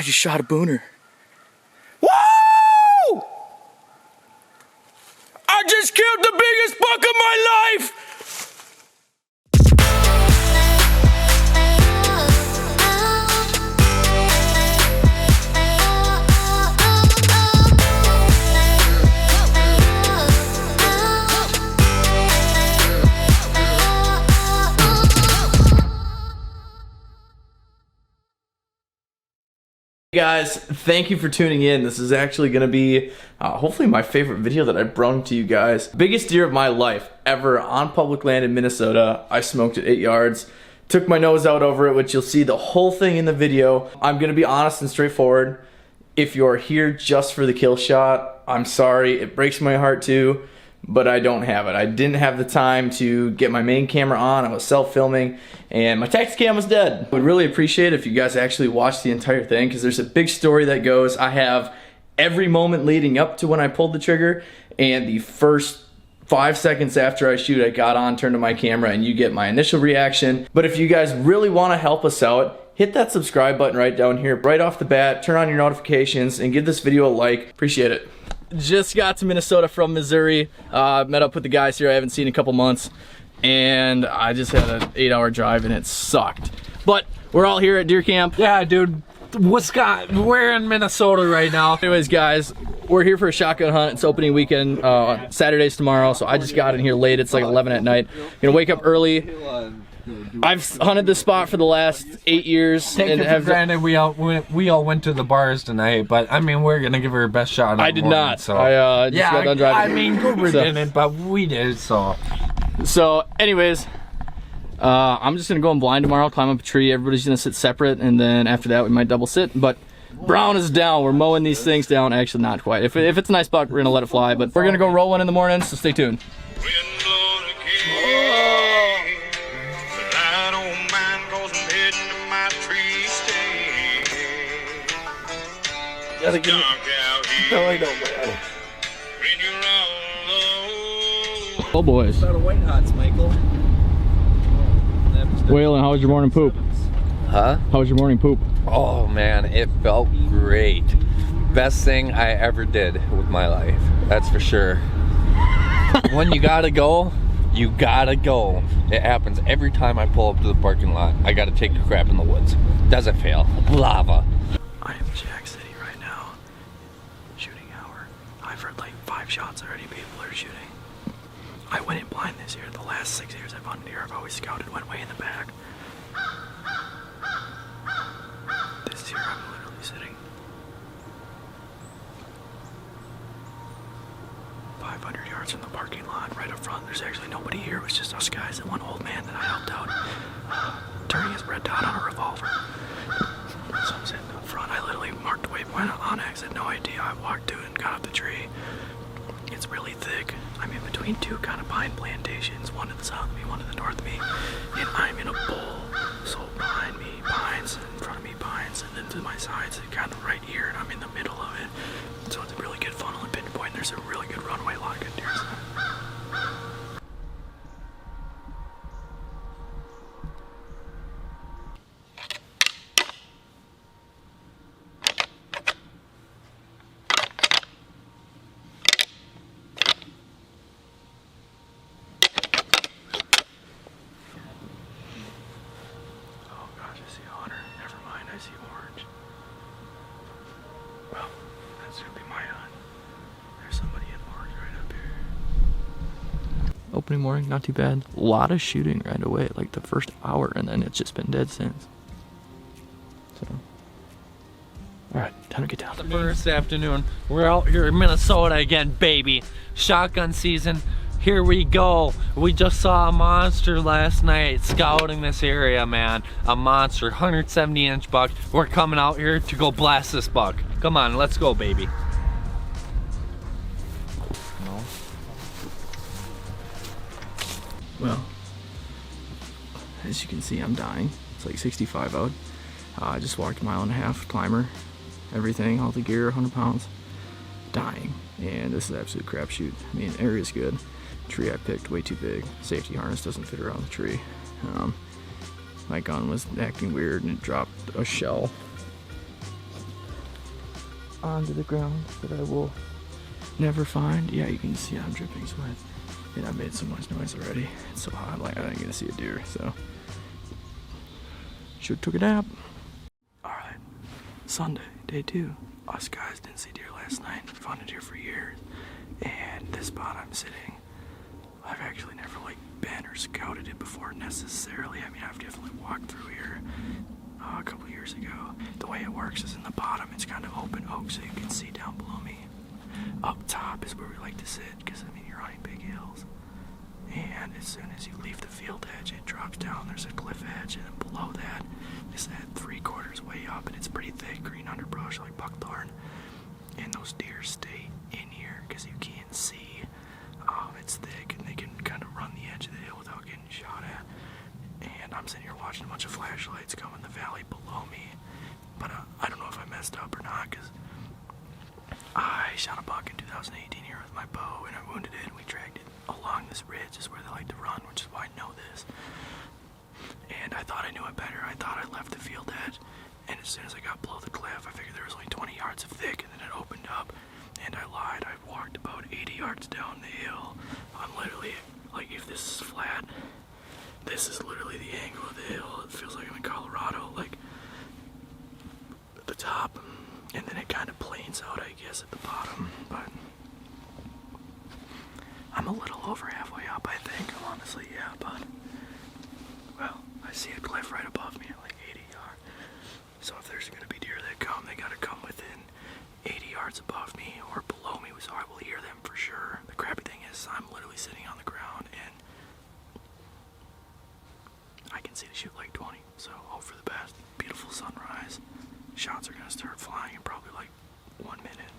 I just shot a booner. Woo! I just killed the biggest buck of my life! Hey guys, thank you for tuning in. This is actually going to be hopefully my favorite video that I brought to you guys. Biggest deer of my life ever on public land in Minnesota. I smoked at 8 yards, took my nose out over it, which you'll see the whole thing in the video. I'm going to be honest and straightforward. If you're here just for the kill shot, I'm sorry. It breaks my heart too, but I don't have it. I didn't have the time to get my main camera on. I was self-filming and my Tacticam was dead. I would really appreciate it if you guys actually watch the entire thing, because there's a big story that goes. I have every moment leading up to when I pulled the trigger, and the first 5 seconds after I shoot, I got on, turned to my camera, and you get my initial reaction. But if you guys really want to help us out, hit that subscribe button right down here, right off the bat, turn on your notifications, and give this video a like. Appreciate it. Just got to Minnesota from Missouri. Met up with the guys here I haven't seen in a couple months, and I just had an 8-hour drive and it sucked. But we're all here at deer camp. Yeah, dude. Wisconsin. We're in Minnesota right now. Anyways, guys, we're here for a shotgun hunt. It's opening weekend. Saturday's tomorrow, so I just got in here late. It's like 11 at night. Gonna wake up early. I've hunted this spot for the last 8 years. Take it for granted we all went to the bars tonight, but I mean, we're gonna give her her best shot. I did not. So I just got done driving. I mean, Goober didn't, but we did. So anyways, I'm just gonna go in blind tomorrow, climb up a tree. Everybody's gonna sit separate, and then after that we might double sit. But Brown is down. We're mowing these things down. Actually, not quite. If it's a nice buck, we're gonna let it fly. But we're gonna go roll one in the morning. So stay tuned. Gotta get no, I don't. Oh boys. Out of white hots, Michael. Waylon, how was your morning poop? Huh? How was your morning poop? Oh man, it felt great. Best thing I ever did with my life. That's for sure. When you gotta go, you gotta go. It happens every time I pull up to the parking lot. I gotta take a crap in the woods. Doesn't fail. Lava. I am Jack City right now. Shooting hour. I've heard like 5 shots already. People are shooting. I went in blind this year. The last 6 years I've hunted here, I've always scouted, went way in the back. This year I'm literally sitting 500 yards from the parking lot, right up front. There's actually nobody here. It was just us guys and one old man that I helped out, turning his red dot on a revolver. So I'm sitting up front. I literally marked the waypoint on X. Had no idea. I walked to it and got up the tree. It's really thick. I'm in between 2 kind of pine plantations, one to the south of me, one to the north of me, and I'm in a bowl. So behind me, pines, in front of me, pines, and then to my sides, kind of right here, and I'm in the middle of it. So it's a really good funnel and pinpoint. There's a really good runway, a lot of good deer. Well, that's gonna be my hunt. There's somebody in orange right up here. Opening morning, not too bad. A lot of shooting right away, like the first hour, and then it's just been dead since. So, alright, time to get down. The first afternoon, we're out here in Minnesota again, baby. Shotgun season. Here we go. We just saw a monster last night scouting this area, man. A monster, 170-inch buck. We're coming out here to go blast this buck. Come on, let's go, baby. No. Well, as you can see, I'm dying. It's like 65 out. I just walked a 1.5 miles, climber, everything, all the gear, 100 pounds. Dying, and this is absolute crapshoot. I mean, area's good. Tree I picked way too big. Safety harness doesn't fit around the tree. My gun was acting weird and it dropped a shell onto the ground that I will never find. Yeah, you can see I'm dripping sweat. And I made so much noise already. It's so hot, like I ain't gonna see a deer, so. Should've took a nap. Alright, Sunday, day 2. Us guys didn't see deer last night. We've hunted here for years. And this spot I'm sitting, I've actually never like been or scouted it before necessarily. I mean, I've definitely walked through here a couple years ago. The way it works is in the bottom, it's kind of open oak, so you can see down below me. Up top is where we like to sit, because I mean, you're hunting big hills. And as soon as you leave the field edge, it drops down. There's a cliff edge, and then below that is that 3/4 way up, and it's pretty thick green underbrush like buckthorn. And those deer stay in here because you can't see. It's thick, and they can kind of run the edge of the hill without getting shot at. And I'm sitting here watching a bunch of flashlights come in the valley below me. But I don't know if I messed up or not, because I shot a buck in 2018 here with my bow, and I wounded it, and we dragged it along this ridge is where they like to run, which is why I know this. And I thought I knew it better. I thought I left the field edge, and as soon as I got below the cliff, I figured there was only 20 yards of thick, and then it opened up, and I lied. I walked about 80 yards down the hill. I'm literally, like, if this is flat, this is literally the angle of the hill. It feels like I'm in Colorado, like, at the top, and then it kind of planes out, I guess, at the bottom, but I'm a little over halfway up, I think, honestly, yeah, but, well, I see a cliff right above me at like 80 yards, so if there's going to be deer that come, they got to come within 80 yards above me or below me, so I will hear them for sure. The crappy thing is I'm literally sitting on the ground, and I can see to shoot like 20, so hope for the best. Beautiful sunrise. Shots are going to start flying in probably like 1 minute.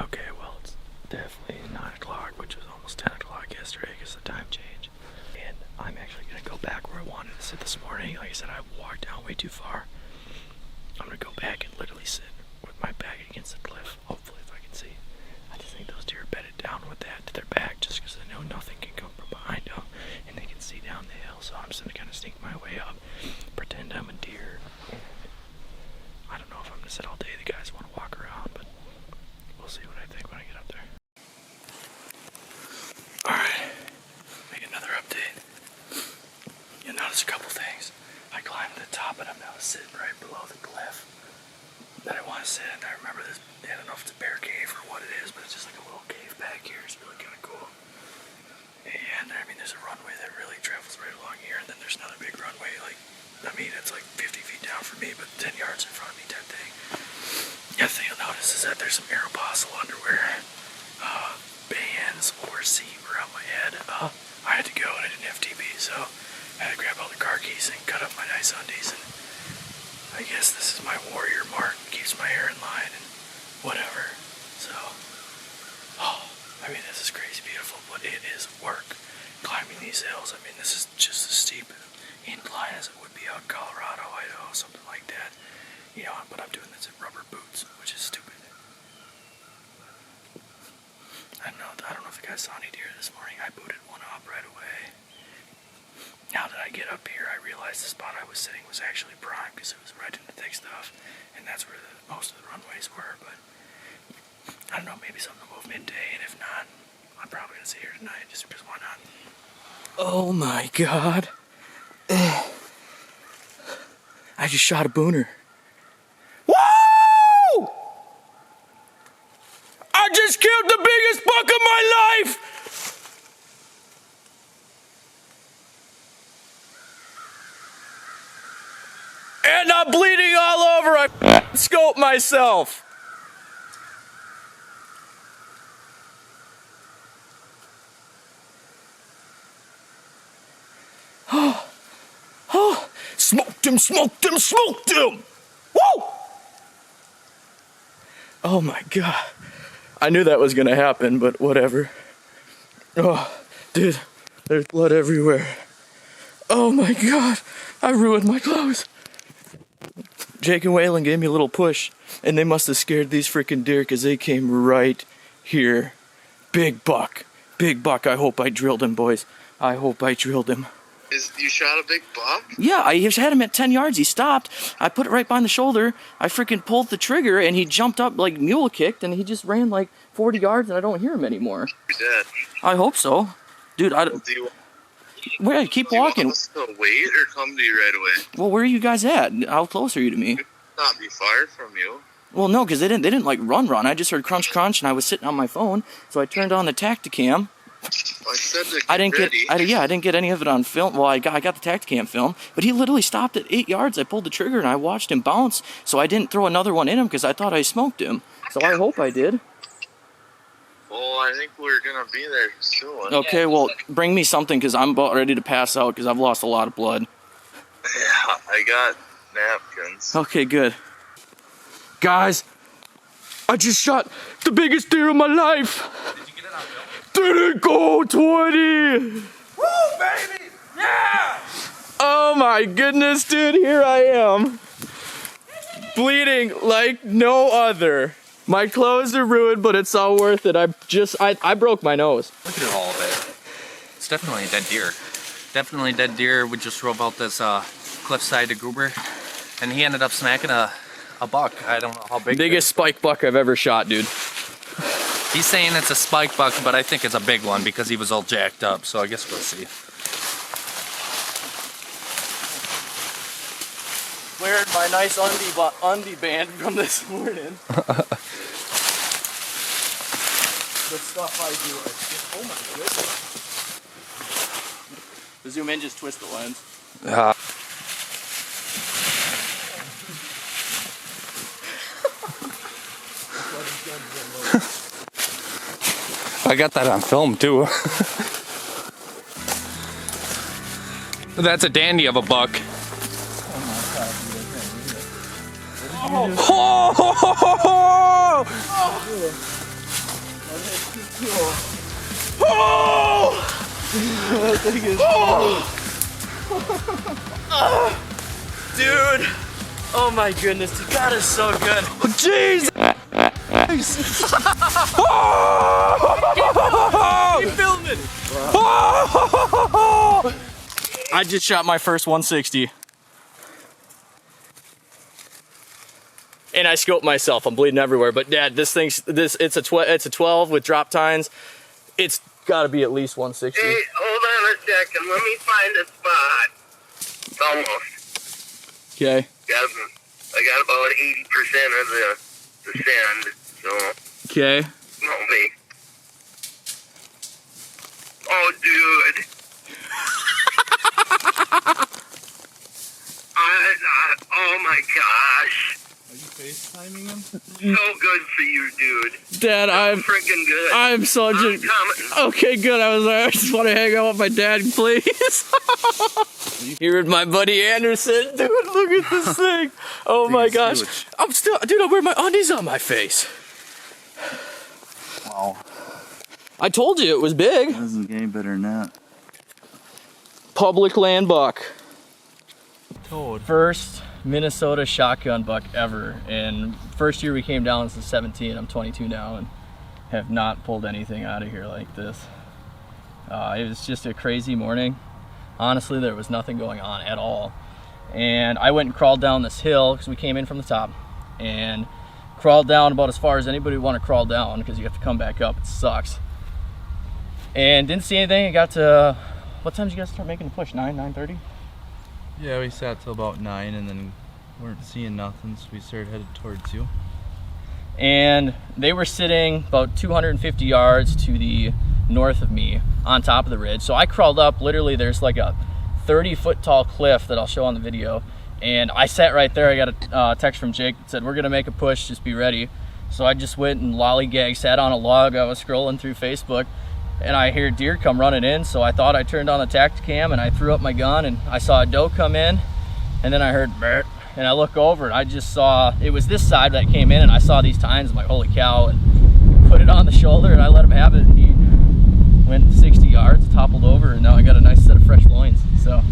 Okay, well, it's definitely 9 o'clock, which was almost 10 o'clock yesterday because of the time change. And I'm actually going to go back where I wanted to sit this morning. Like I said, I walked down way too far. I'm going to go back and literally sit with my back against the cliff, hopefully, if I can see. I just think those deer are bedded down with that to their back just because they know nothing can come from behind them and they can see down the hill. So I'm just going to kind of sneak my way up, pretend I'm a deer. I don't know if I'm going to sit all day. The guys want to walk around, but we'll see what I think when I get up there. Alright, make another update. You'll notice a couple things. I climbed to the top and I'm now sitting right below the cliff that I want to sit in. I remember this, I don't know if it's a bear cave or what it is, but it's just like a little cave back here. It's really kind of cool. And I mean, there's a runway that really travels right along here, and then there's another big runway, like, I mean, it's like 50 feet down from me, but 10 yards in front of me type thing. The other thing you'll notice is that there's some Aeropostale underwear, bands, or seat around my head. I had to go and I didn't have TB, so I had to grab all the car keys and cut up my nice undies, and I guess this is my warrior mark. Keeps my hair in line and whatever. So, I mean, this is crazy beautiful, but it is work climbing these hills. I mean, this is just as steep incline as it would be out in Colorado, Idaho, something like that. You know, but I'm doing this in rubber boots, which is stupid. I don't know if the guys saw any deer this morning. I booted one up right away. Now that I get up here, I realize the spot I was sitting was actually prime because it was right in the thick stuff, and that's where most of the runways were, but I don't know, maybe something will move midday, and if not, I'm probably going to sit here tonight just because why not? Oh my god. I just shot a booner. Woo! I just killed the biggest buck of my life! And I'm bleeding all over. I scoped myself. Smoked him, smoked him, smoked him. Woo! Oh my god. I knew that was gonna happen, but whatever. Oh, dude, there's blood everywhere. Oh my god, I ruined my clothes. Jake and Waylon gave me a little push, and they must have scared these freaking deer because they came right here. Big buck. Big buck. I hope I drilled him, boys. I hope I drilled him. You shot a big buck? Yeah, I had him at 10 yards. He stopped. I put it right behind the shoulder. I freaking pulled the trigger, and he jumped up like mule kicked, and he just ran like 40 yards, and I don't hear him anymore. You're dead. I hope so. Dude, wait, keep walking. Do you want us to wait or come to you right away? Well, where are you guys at? How close are you to me? Not be far from you. Well, no, because they didn't like run. I just heard crunch, crunch, and I was sitting on my phone, so I turned on the Tacticam. I said to I didn't ready. I didn't get any of it on film. Well, I got the Tacticam film, but he literally stopped at 8 yards. I pulled the trigger and I watched him bounce, so I didn't throw another one in him because I thought I smoked him. So I hope I did. Well, I think we're gonna be there soon. Okay, well, bring me something because I'm about ready to pass out because I've lost a lot of blood. Yeah, I got napkins. Okay, good. Guys, I just shot the biggest deer of my life. Did you get it on film? Didn't go 20. Woo, baby! Yeah! Oh my goodness, dude, here I am. Bleeding like no other. My clothes are ruined, but it's all worth it. I broke my nose. Look at all of it. It's definitely a dead deer. Definitely a dead deer. We just drove out this cliffside to Gruber, and he ended up smacking a buck. I don't know how big. Biggest spike buck I've ever shot, dude. He's saying it's a spike buck, but I think it's a big one because he was all jacked up, so I guess we'll see. Wearing my nice undie band from this morning. The stuff I do. Oh my goodness. The zoom in, just twist the lens. I got that on film too. That's a dandy of a buck. Dude! Oh my goodness, dude, God is so good. Jeez! Keep filming! I just shot my first 160. And I scoped myself. I'm bleeding everywhere. But Dad, it's a 12 with drop tines. It's got to be at least 160. Hey, hold on a second. Let me find a spot. It's almost. Okay. I got about 80% of the sand, so. Okay. No, wait. Oh, dude. Oh my gosh. Are you FaceTiming him? So good for you, dude. Dad, I'm Freaking good. I'm so coming. okay. Good. I just want to hang out with my dad, please. Here with my buddy Anderson, dude. Look at this thing. Oh my gosh. Huge. I'm wearing my undies on my face. Wow. I told you it was big. It doesn't get any better than that. Public land buck. Toad. First Minnesota shotgun buck ever. And first year we came down since 17. I'm 22 now and have not pulled anything out of here like this. It was just a crazy morning. Honestly, there was nothing going on at all. And I went and crawled down this hill because we came in from the top and crawled down about as far as anybody would want to crawl down because you have to come back up. It sucks. And didn't see anything. I got to, what time did you guys start making the push? 9:30? Yeah, we sat till about 9 and then weren't seeing nothing, so we started headed towards you. And they were sitting about 250 yards to the north of me on top of the ridge. So I crawled up, literally there's like a 30-foot tall cliff that I'll show on the video. And I sat right there. I got a text from Jake that said, we're gonna make a push, just be ready. So I just went and lollygagged, sat on a log. I was scrolling through Facebook and I hear deer come running in. So I thought I turned on the Tacticam and I threw up my gun and I saw a doe come in and then I heard Bert. And I look over and I just saw, it was this side that came in and I saw these tines. I'm like, holy cow, and put it on the shoulder and I let him have it. And he went 60 yards, toppled over, and now I got a nice set of fresh loins. So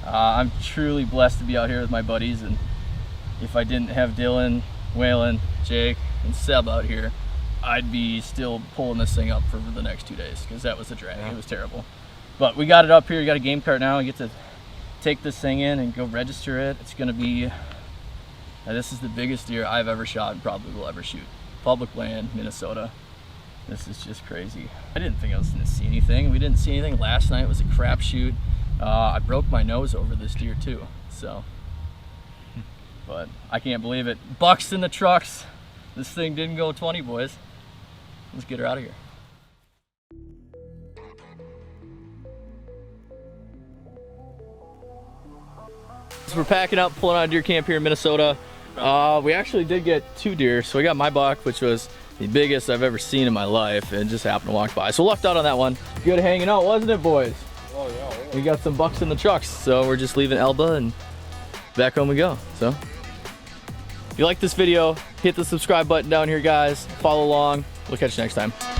I'm truly blessed to be out here with my buddies. And if I didn't have Dylan, Waylon, Jake, and Seb out here, I'd be still pulling this thing up for the next 2 days because that was a drag. It was terrible. But we got it up here. We got a game cart now. We get to take this thing in and go register it. It's gonna be, this is the biggest deer I've ever shot and probably will ever shoot. Public land, Minnesota. This is just crazy. I didn't think I was gonna see anything. We didn't see anything. Last night was a crapshoot. I broke my nose over this deer too, so. But I can't believe it. Bucks in the trucks. This thing didn't go 20, boys. Let's get her out of here. So we're packing up, pulling out of deer camp here in Minnesota. We actually did get 2 deer. So we got my buck, which was the biggest I've ever seen in my life, and just happened to walk by. So lucked out on that one. Good hanging out, wasn't it, boys? Oh yeah. We got some bucks in the trucks, so we're just leaving Elba and back home we go. So if you like this video, hit the subscribe button down here, guys. Follow along. We'll catch you next time.